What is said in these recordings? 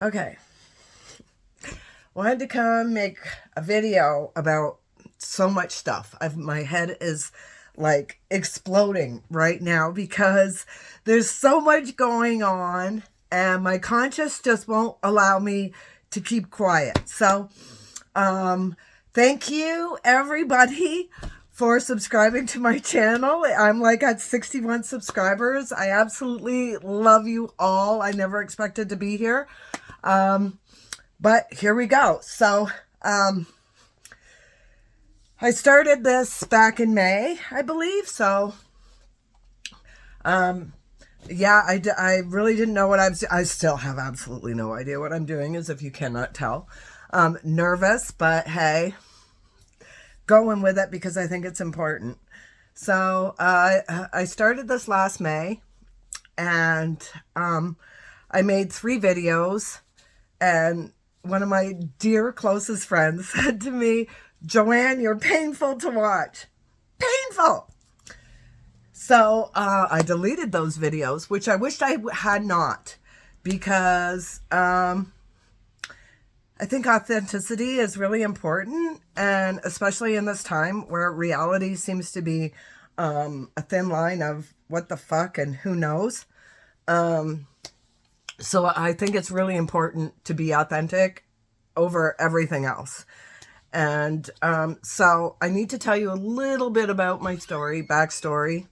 Okay, wanted to come make a video about so much stuff. My head is like exploding right now because there's so much going on and my conscience just won't allow me to keep quiet. So, thank you everybody for subscribing to my channel. I'm like at 61 subscribers. I absolutely love you all. I never expected to be here. But here we go. So, I started this back in May, I believe. So, yeah, I really didn't know what I still have absolutely no idea what I'm doing, as if you cannot tell. Nervous, but hey, going with it because I think it's important. So, I started this last May, and I made 3 videos, and one of my dear closest friends said to me, "Joanne, you're painful to watch." Painful. So I deleted those videos, which I wished I had not, because I think authenticity is really important, and especially in this time where reality seems to be a thin line of what the fuck and who knows. So I think it's really important to be authentic over everything else. And so I need to tell you a little bit about my backstory,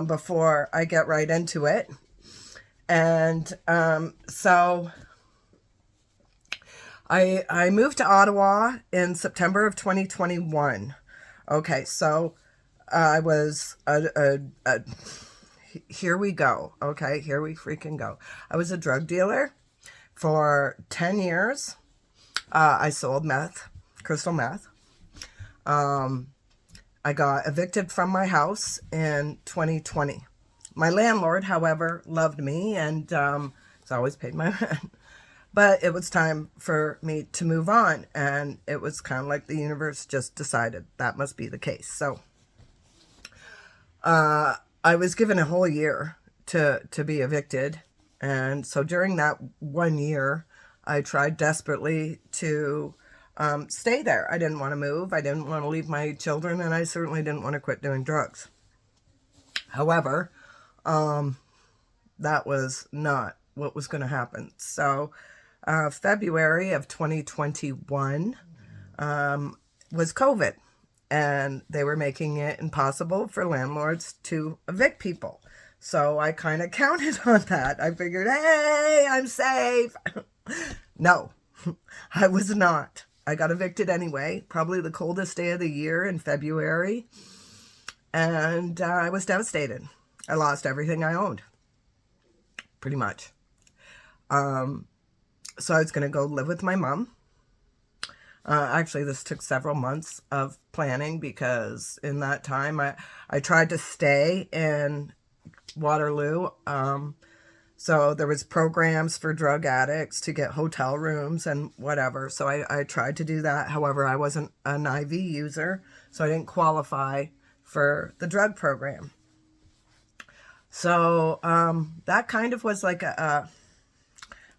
before I get right into it. And so I moved to Ottawa in September of 2021. Okay, so I was here we go. Okay, here we freaking go. I was a drug dealer for 10 years. I sold meth, crystal meth. I got evicted from my house in 2020. My landlord, however, loved me and has always paid my rent. But it was time for me to move on, and it was kind of like the universe just decided that must be the case. So I was given a whole year to be evicted. And so during that 1 year, I tried desperately to stay there. I didn't want to move. I didn't want to leave my children, and I certainly didn't want to quit doing drugs. However, that was not what was going to happen. So February of 2021 was COVID, and they were making it impossible for landlords to evict people. So I kind of counted on that. I figured, hey, I'm safe. No, I was not. I got evicted anyway, probably the coldest day of the year in February. And I was devastated. I lost everything I owned, pretty much. So I was going to go live with my mom. Actually, this took several months of planning, because in that time I tried to stay in Waterloo. So there was programs for drug addicts to get hotel rooms and whatever. So I tried to do that. However, I wasn't an IV user, so I didn't qualify for the drug program. So that kind of was like a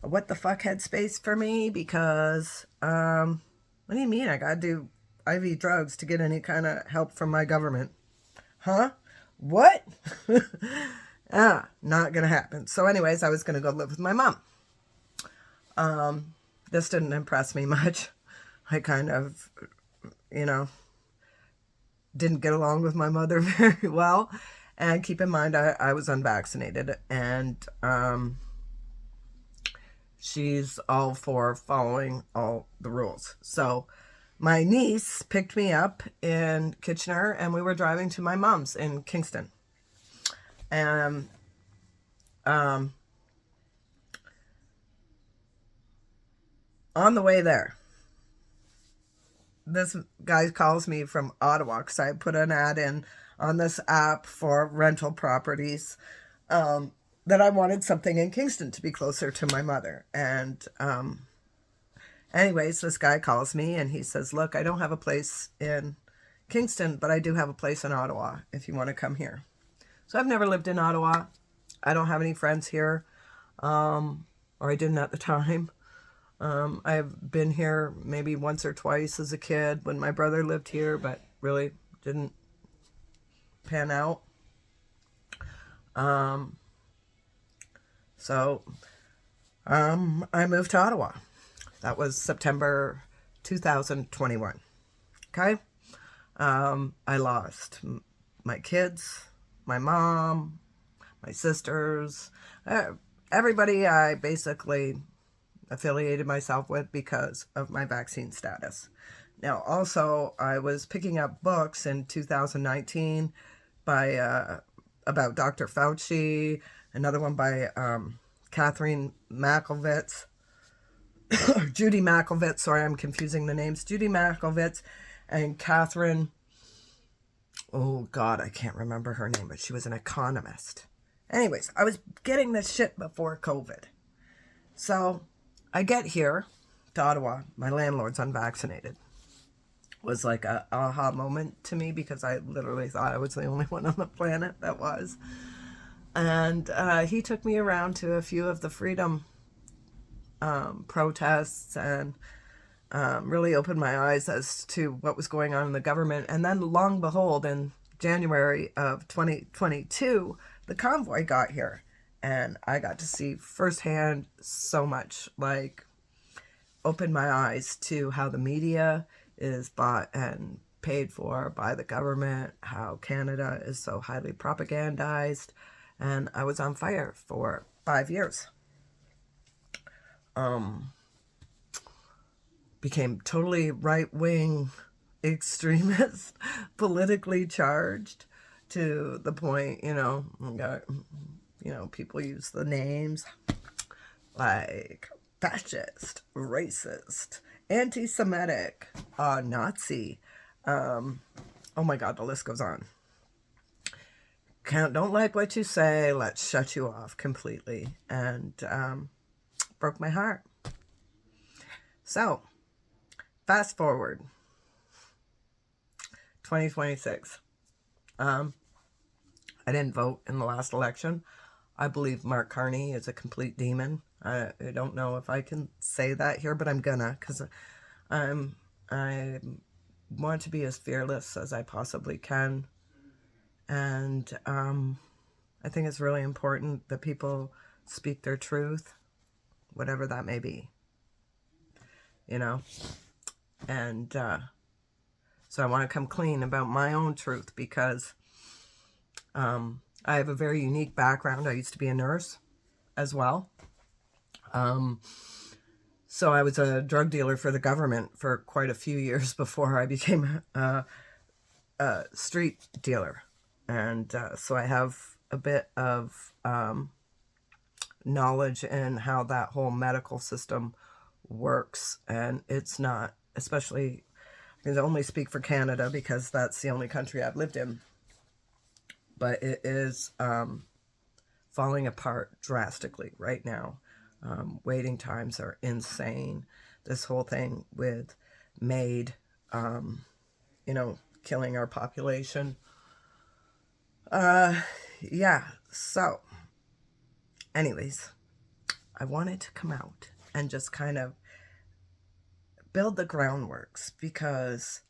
what the fuck headspace for me, because what do you mean I gotta do IV drugs to get any kind of help from my government? Huh? What? Not gonna happen. So anyways, I was gonna go live with my mom. This didn't impress me much. I kind of, didn't get along with my mother very well. And keep in mind, I was unvaccinated, and she's all for following all the rules. So my niece picked me up in Kitchener, and we were driving to my mom's in Kingston. And on the way there, this guy calls me from Ottawa, because I put an ad in on this app for rental properties, that I wanted something in Kingston to be closer to my mother. And anyways, this guy calls me and he says, "Look, I don't have a place in Kingston, but I do have a place in Ottawa if you want to come here." So I've never lived in Ottawa. I don't have any friends here. Well, or I didn't at the time. I've been here maybe once or twice as a kid when my brother lived here, but really didn't pan out. So I moved to Ottawa. That was September 2021. Okay? I lost my kids, my mom, my sisters, everybody I basically affiliated myself with because of my vaccine status. Now, also, I was picking up books in 2019 by about Dr. Fauci, another one by Catherine Makovitz, Judy Makovitz. Sorry, I'm confusing the names. Judy Makovitz and Catherine. Oh God, I can't remember her name, but she was an economist. Anyways, I was getting this shit before COVID, so I get here to Ottawa. My landlord's unvaccinated. Was like a aha moment to me because I literally thought I was the only one on the planet that was. And he took me around to a few of the freedom protests and really opened my eyes as to what was going on in the government. And then, long behold, in January of 2022, the convoy got here. And I got to see firsthand so much, like, opened my eyes to how the media is bought and paid for by the government, how Canada is so highly propagandized. And I was on fire for 5 years. Became totally right-wing extremist, politically charged, to the point, people use the names like fascist, racist, anti-Semitic, Nazi. Oh my God, the list goes on. Don't like what you say, let's shut you off completely. And broke my heart. So, fast forward, 2026. I didn't vote in the last election. I believe Mark Carney is a complete demon. I don't know if I can say that here, but I'm gonna, because I want to be as fearless as I possibly can. And I think it's really important that people speak their truth, whatever that may be. And so I want to come clean about my own truth because I have a very unique background. I used to be a nurse as well. So I was a drug dealer for the government for quite a few years before I became a street dealer. And so I have a bit of knowledge in how that whole medical system works. And it's not, especially, I can only speak for Canada because that's the only country I've lived in. But it is falling apart drastically right now. Waiting times are insane. This whole thing with MAID, killing our population. So anyways, I wanted to come out and just kind of build the groundworks because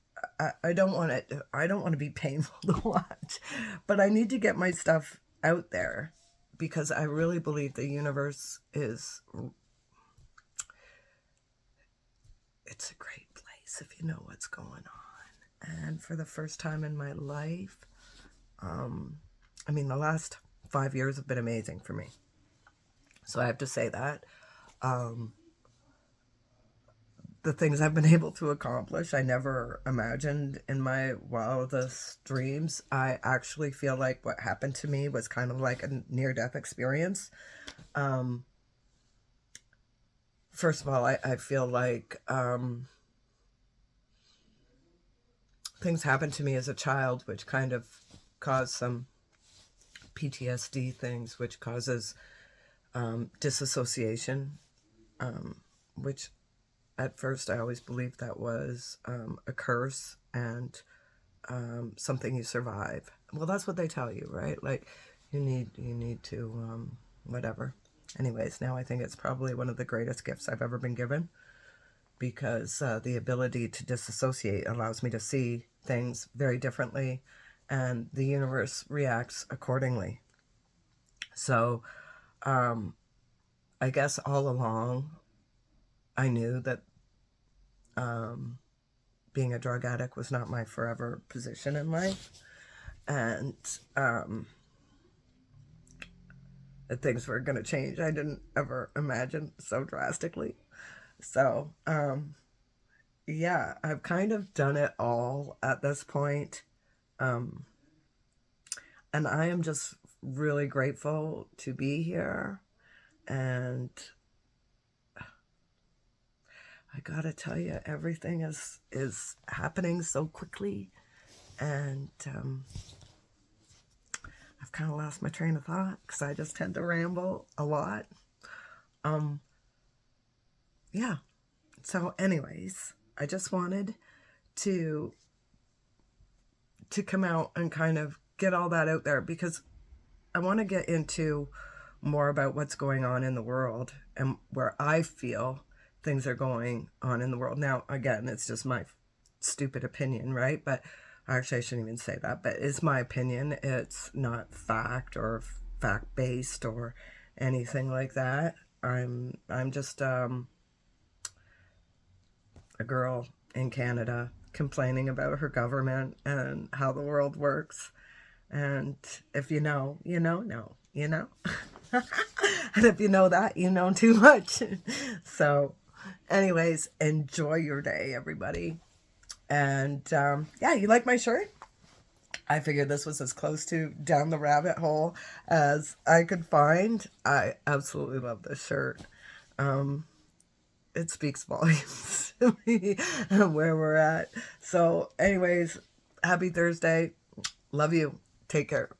I don't want to be painful to watch, but I need to get my stuff out there because I really believe the universe it's a great place if you know what's going on. And for the first time in my life, the last 5 years have been amazing for me. So I have to say that. The things I've been able to accomplish, I never imagined in my wildest dreams. I actually feel like what happened to me was kind of like a near-death experience. First of all, I feel like things happened to me as a child, which kind of caused some PTSD things, which causes disassociation, which at first I always believed that was a curse and something you survive. Well, that's what they tell you, right? Like you need to whatever. Anyways, now I think it's probably one of the greatest gifts I've ever been given, because the ability to disassociate allows me to see things very differently, and the universe reacts accordingly. So I guess all along I knew that being a drug addict was not my forever position in life, and that things were going to change. I didn't ever imagine so drastically. So yeah, I've kind of done it all at this point. And I am just really grateful to be here. And I gotta tell you, everything is happening so quickly, and I've kind of lost my train of thought because I just tend to ramble a lot. Yeah. So, anyways, I just wanted to come out and kind of get all that out there, because I want to get into more about what's going on in the world and where I feel things are going on in the world. Now, again, it's just my stupid opinion, right? But actually, I shouldn't even say that, but it's my opinion. It's not fact or fact based or anything like that. I'm just a girl in Canada complaining about her government and how the world works. And if you know, you know, you know. And if you know that, you know too much. So, anyways, enjoy your day, everybody. And yeah, you like my shirt? I figured this was as close to down the rabbit hole as I could find. I absolutely love this shirt. It speaks volumes to me and where we're at. So, anyways, happy Thursday. Love you. Take care.